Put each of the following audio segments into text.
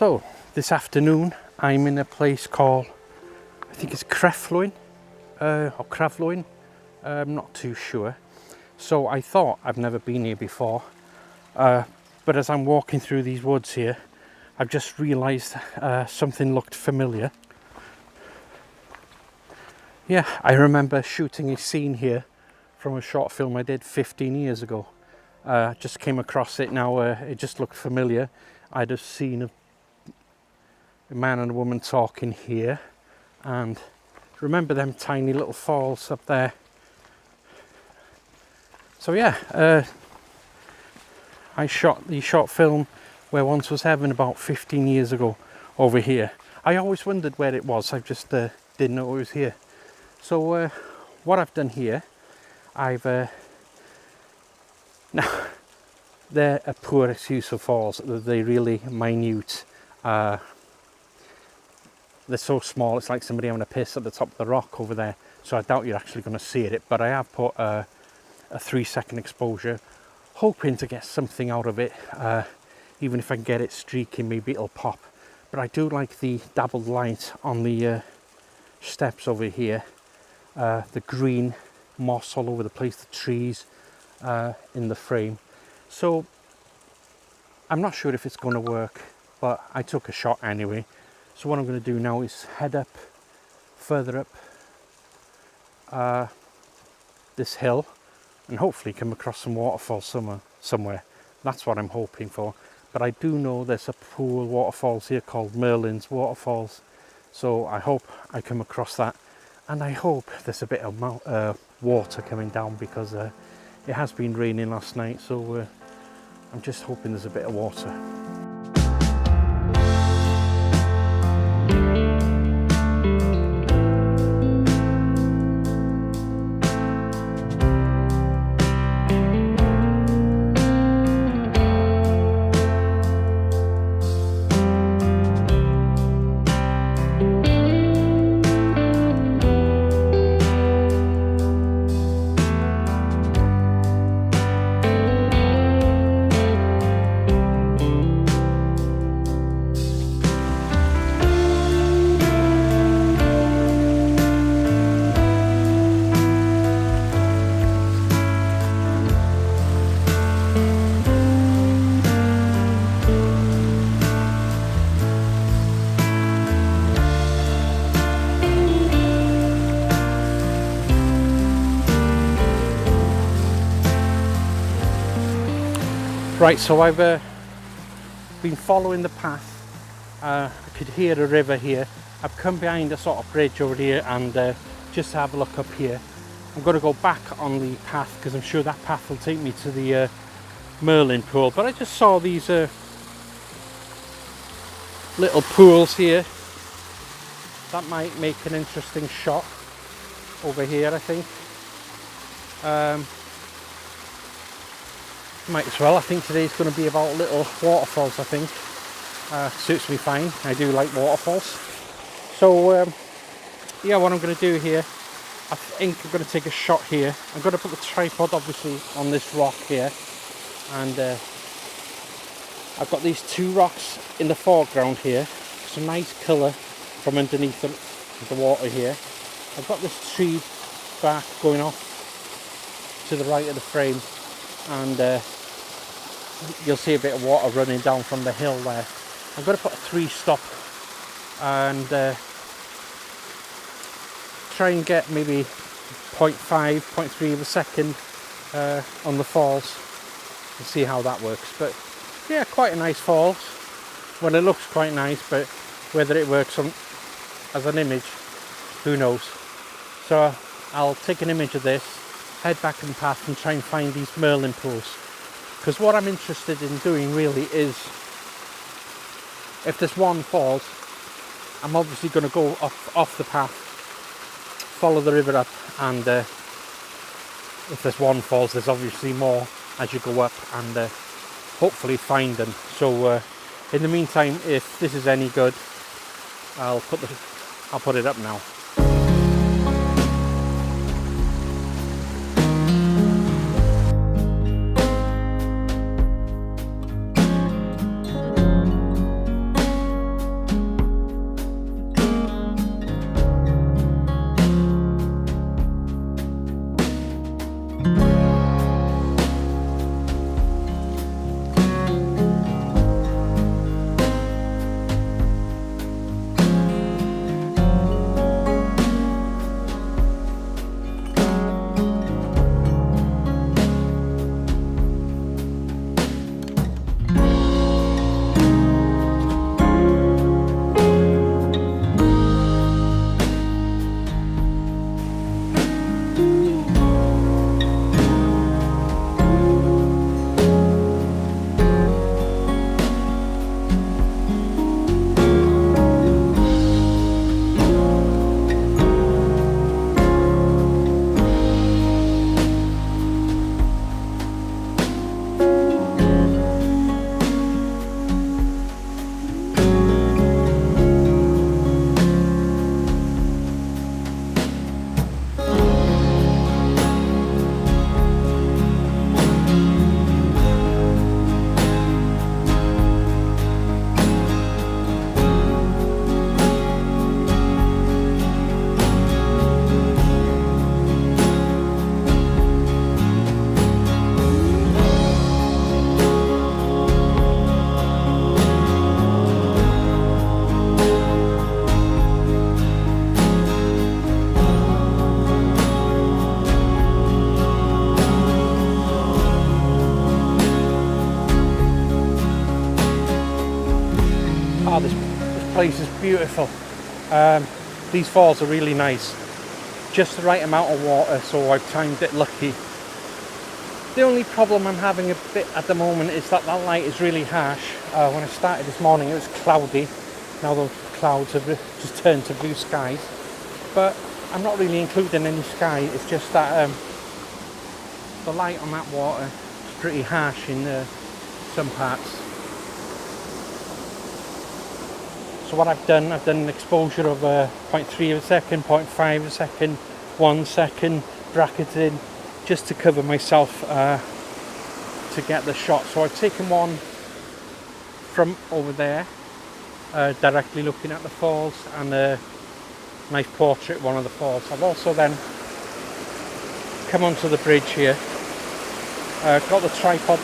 So this afternoon I'm in a place called, I think it's Crefloyn or Crefloyn, I'm not too sure. So I thought, I've never been here before, but as I'm walking through these woods here, I've just realised something looked familiar. Yeah, I remember shooting a scene here from a short film I did 15 years ago. Just came across it now, it just looked familiar. I'd have seen a man and a woman talking here, and remember them tiny little falls up there. So yeah, I shot the short film Where Once Was Heaven about 15 years ago over here. I always wondered where it was, I just didn't know it was here. So what I've done here, I've now they're a poor excuse for falls. They're really minute. They're so small, it's like somebody having a piss at the top of the rock over there. So I doubt you're actually going to see it. But I have put a 3-second exposure, hoping to get something out of it. Even if I can get it streaking, maybe it'll pop. But I do like the dabbled light on the steps over here. The green moss all over the place, the trees in the frame. So I'm not sure if it's going to work, but I took a shot anyway. So what I'm going to do now is head up, further up this hill, and hopefully come across some waterfalls somewhere. That's what I'm hoping for. But I do know there's a pool waterfalls here called Merlin's Waterfalls. So I hope I come across that. And I hope there's a bit of water coming down, because it has been raining last night. So I'm just hoping there's a bit of water. Right, so I've been following the path. I could hear a river here. I've come behind a sort of bridge over here and just have a look up here. I'm going to go back on the path because I'm sure that path will take me to the Merlin pool. But I just saw these little pools here. That might make an interesting shot over here, I think. Might as well. I think today's going to be about little waterfalls, I think. Suits me fine. I do like waterfalls. So yeah, what I'm going to do here, I think I'm going to take a shot here. I'm going to put the tripod obviously on this rock here, and I've got these two rocks in the foreground here. Some nice colour from underneath the water here. I've got this tree bark going off to the right of the frame, and you'll see a bit of water running down from the hill there. I'm going to put a 3-stop and try and get maybe 0.5, 0.3 of a second on the falls and see how that works. But yeah, quite a nice falls. Well, it looks quite nice, but whether it works as an image, who knows. So I'll take an image of this, head back in the path and try and find these Merlin pools. Because what I'm interested in doing really is, if there's one falls, I'm obviously going to go off the path, follow the river up, and if there's one falls, there's obviously more as you go up, and hopefully find them. So in the meantime, if this is any good, I'll put it up now. place is beautiful. These falls are really nice. Just the right amount of water, so I've timed it lucky. The only problem I'm having a bit at the moment is that that light is really harsh. When I started this morning it was cloudy. Now the clouds have just turned to blue skies. But I'm not really including any sky, it's just that the light on that water is pretty harsh in some parts. So what I've done an exposure of 0.3 of a second, 0.5 of a second, 1 second, bracketed, just to cover myself to get the shot. So I've taken one from over there, directly looking at the falls, and a nice portrait of one of the falls. I've also then come onto the bridge here, got the tripod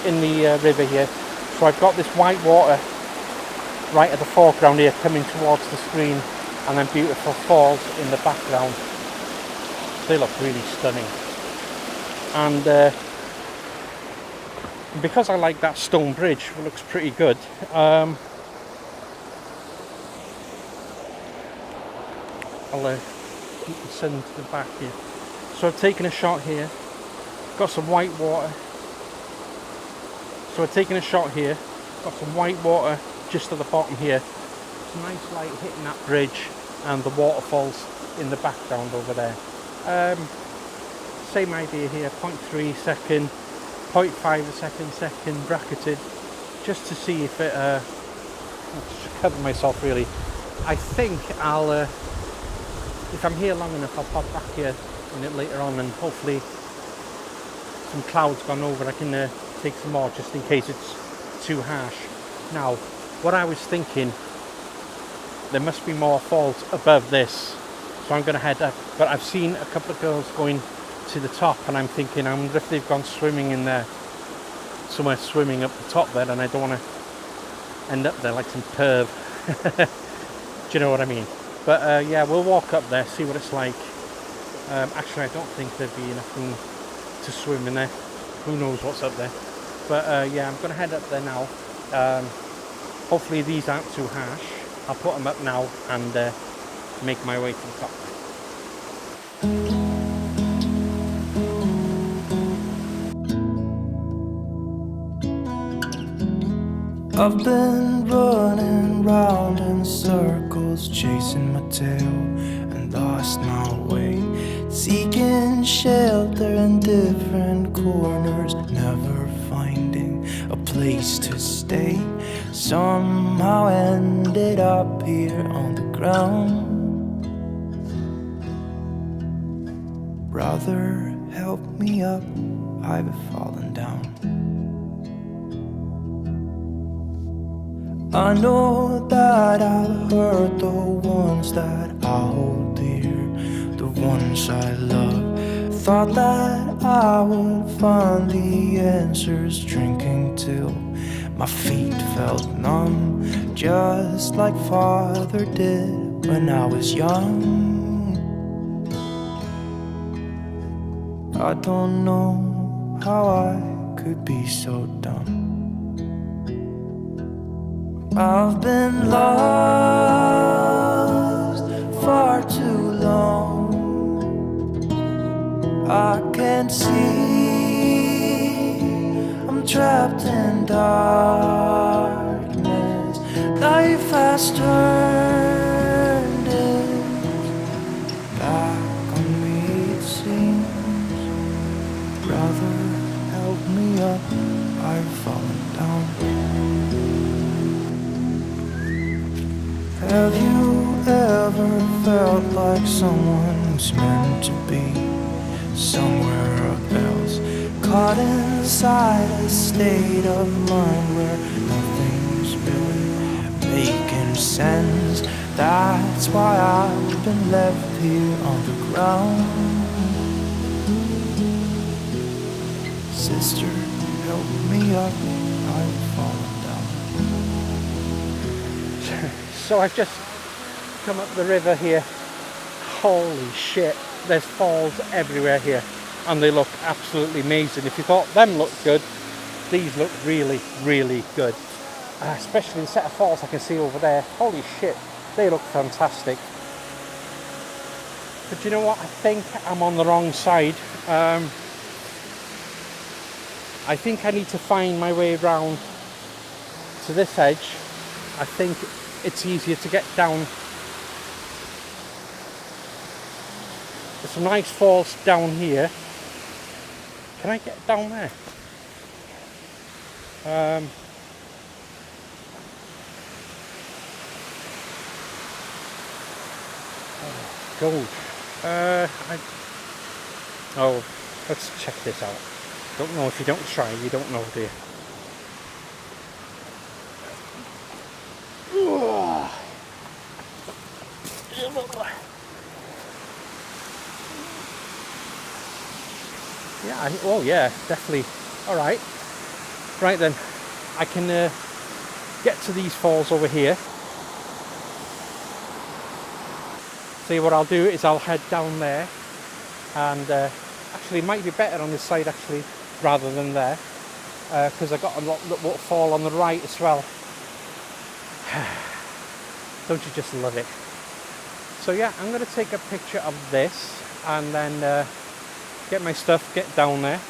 in the river here, so I've got this white water right at the foreground here coming towards the screen, and then beautiful falls in the background. They look really stunning. And because I like that stone bridge, it looks pretty good. I'll keep the sun to the back here. So I've taken a shot here, got some white water. So I've taken a shot here, got some white water just at the bottom here. Some nice light hitting that bridge and the waterfalls in the background over there. Same idea here, 0.3 second, 0.5 a second bracketed, just to see if it, just cover myself really. I think I'll, if I'm here long enough, I'll pop back here in it later on, and hopefully some clouds gone over, I can take some more just in case it's too harsh. Now, what I was thinking, there must be more falls above this, so I'm going to head up. But I've seen a couple of girls going to the top, and I'm thinking, I wonder if they've gone swimming in there, somewhere swimming up the top there, and I don't want to end up there like some perv. Do you know what I mean? But yeah, we'll walk up there, see what it's like. Actually, I don't think there'd be enough room to swim in there. Who knows what's up there? But yeah, I'm going to head up there now. Hopefully these aren't too harsh. I'll put them up now and make my way to the top. I've been running round in circles, chasing my tail and lost my way, seeking shelter in different corners, never finding a place to stay. Somehow ended up here on the ground. Brother, help me up, I've fallen down. I know that I've hurt the ones that I hold dear, the ones I love. Thought that I would find the answers, drinking till my feet felt numb, just like Father did when I was young. I don't know how I could be so dumb. I've been lost far too long. I can't see, I'm trapped in darkness. Life has turned it back on me, it seems. Brother, help me up, I've fallen down. Have you ever felt like someone who's meant to be somewhere else, caught inside a state of mind where nothing's really making sense? That's why I've been left here on the ground. Sister, help me up, I've fallen down. So I've just come up the river here. Holy shit, there's falls everywhere here, and they look absolutely amazing. If you thought them looked good, these look really, really good. especially the set of falls I can see over there. Holy shit, they look fantastic. But you know what? I think I'm on the wrong side. I think I need to find my way around to this edge. I think it's easier to get down. There's some nice falls down here. Can I get down there? Gold. Oh, let's check this out. Don't know, if you don't try, you don't know, do you? Yeah, oh yeah, definitely. Alright. Right then, I can get to these falls over here. See, what I'll do is I'll head down there, and actually it might be better on this side actually rather than there, because I've got a lot of waterfall on the right as well. Don't you just love it? So yeah, I'm going to take a picture of this and then get my stuff, get down there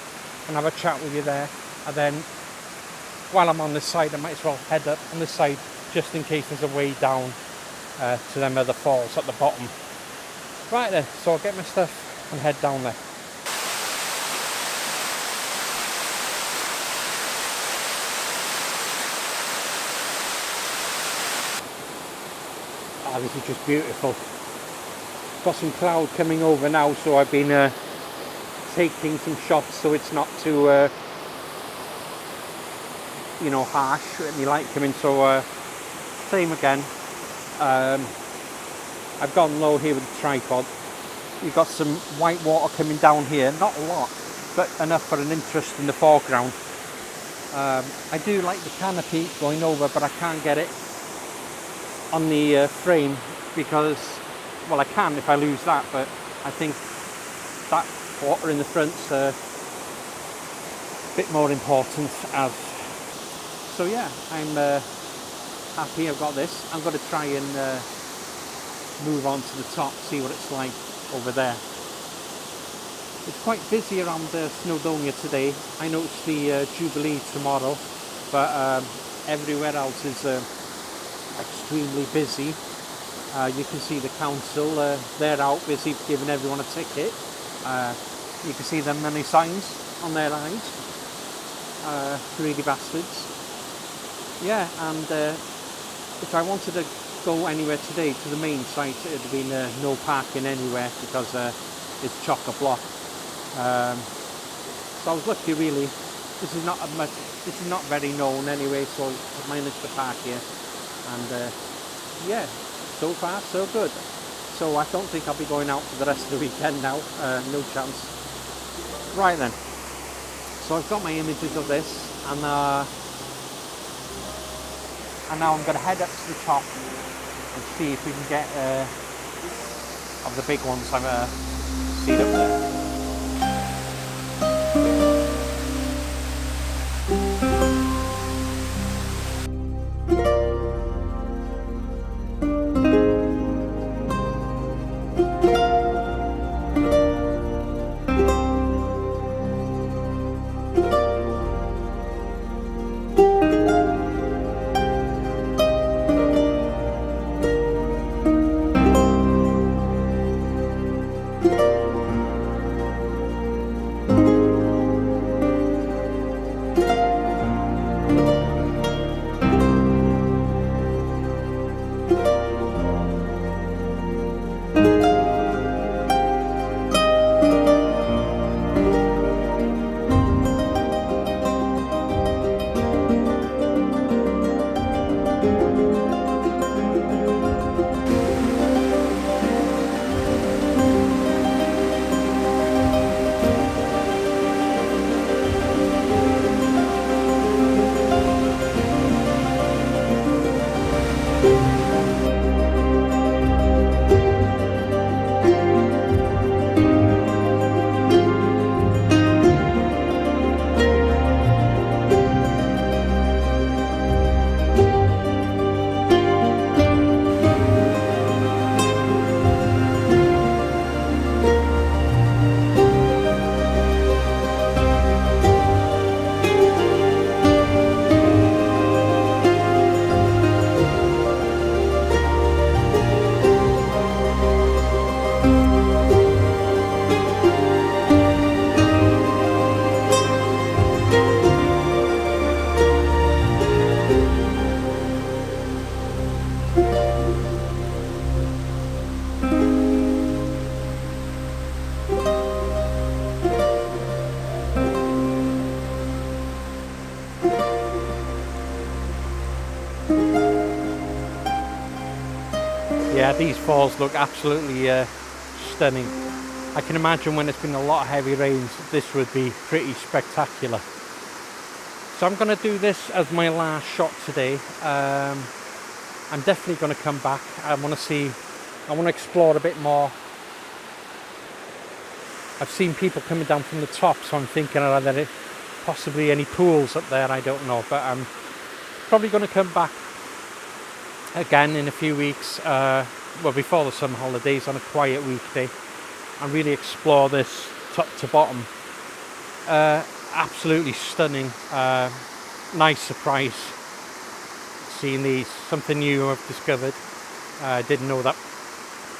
and have a chat with you there, and then while I'm on this side I might as well head up on this side just in case there's a way down to them other falls at the bottom. Right then, so I'll get my stuff and head down there. Ah, this is just beautiful. Got some cloud coming over now, so I've been taking some shots so it's not too you know, harsh with the light coming. So same again. I've gone low here with the tripod. You've got some white water coming down here, not a lot, but enough for an interest in the foreground. I do like the canopy going over, but I can't get it on the frame because, well, I can if I lose that, but I think that water in the front's a bit more important. So yeah, I'm happy I've got this. I'm going to try and move on to the top, see what it's like over there. It's quite busy around Snowdonia today. I know it's the Jubilee tomorrow, but everywhere else is extremely busy. You can see the council, they're out busy giving everyone a ticket. You can see them many signs on their eyes. Greedy bastards. Yeah, and if I wanted to go anywhere today to the main site, it would have been no parking anywhere because it's chock-a-block. So I was lucky really. This is not very known anyway, so I managed to park here, and yeah, so far so good. So I don't think I'll be going out for the rest of the weekend now, no chance. Right then, so I've got my images of this, and now I'm going to head up to the top and see if we can get of the big ones I've seen up there. Yeah, these falls look absolutely stunning. I can imagine when it's been a lot of heavy rains, this would be pretty spectacular. So I'm going to do this as my last shot today. I'm definitely going to come back. I want to explore a bit more. I've seen people coming down from the top, so I'm thinking are there possibly any pools up there, I don't know. But I'm probably going to come back again in a few weeks, well, before the summer holidays, on a quiet weekday, and really explore this top to bottom. Absolutely stunning. Nice surprise seeing these, something new I've discovered. I didn't know that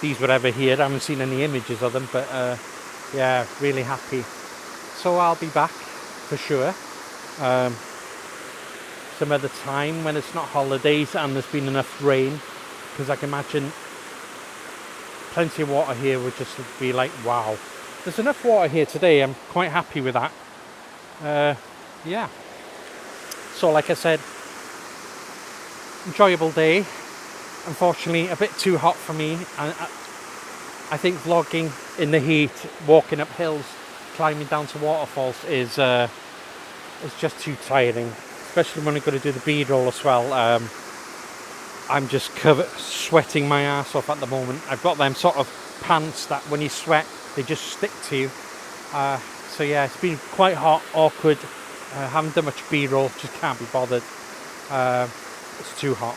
these were ever here. I haven't seen any images of them, but yeah, really happy. So I'll be back for sure some other time when it's not holidays and there's been enough rain, because I can imagine plenty of water here would just be like, wow. There's enough water here today. I'm quite happy with that. Yeah. So like I said, enjoyable day. Unfortunately, a bit too hot for me. I think vlogging in the heat, walking up hills, climbing down to waterfalls is just too tiring. Especially when I'm going to do the B-roll as well. I'm just sweating my ass off at the moment. I've got them sort of pants that when you sweat, they just stick to you. So yeah, it's been quite hot, awkward. Haven't done much B-roll, just can't be bothered. It's too hot.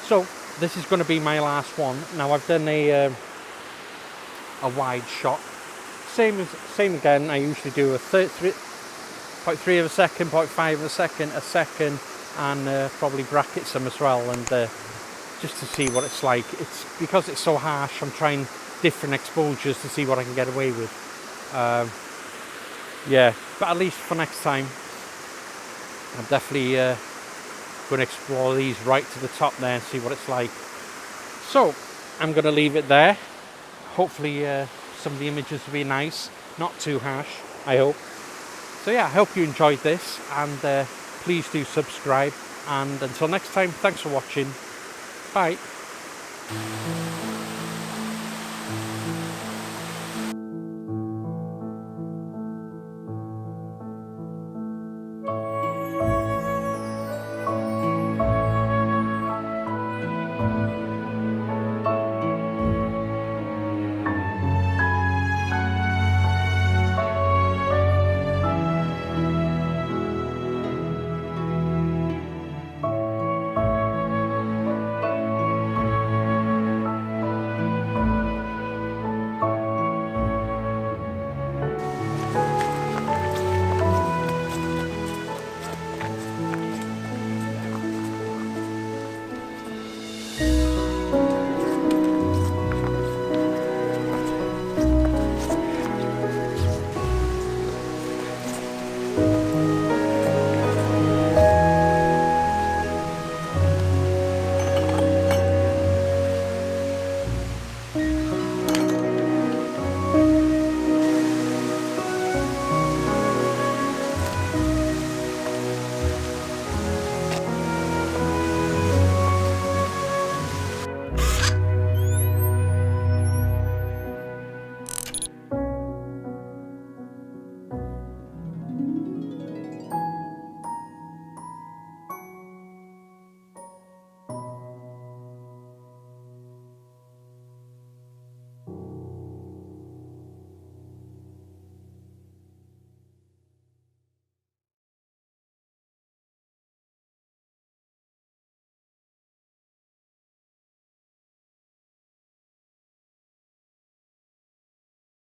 So this is going to be my last one. Now I've done a wide shot. Same again. I usually do a 0.3 of a second, 0.5 of a second, and probably bracket some as well, and just to see what it's like. It's because it's so harsh. I'm trying different exposures to see what I can get away with. Yeah, but at least for next time, I'm definitely going to explore these right to the top there and see what it's like. So I'm going to leave it there. Hopefully some of the images will be nice, not too harsh, I hope. So yeah, I hope you enjoyed this, and please do subscribe, and until next time, thanks for watching. Bye.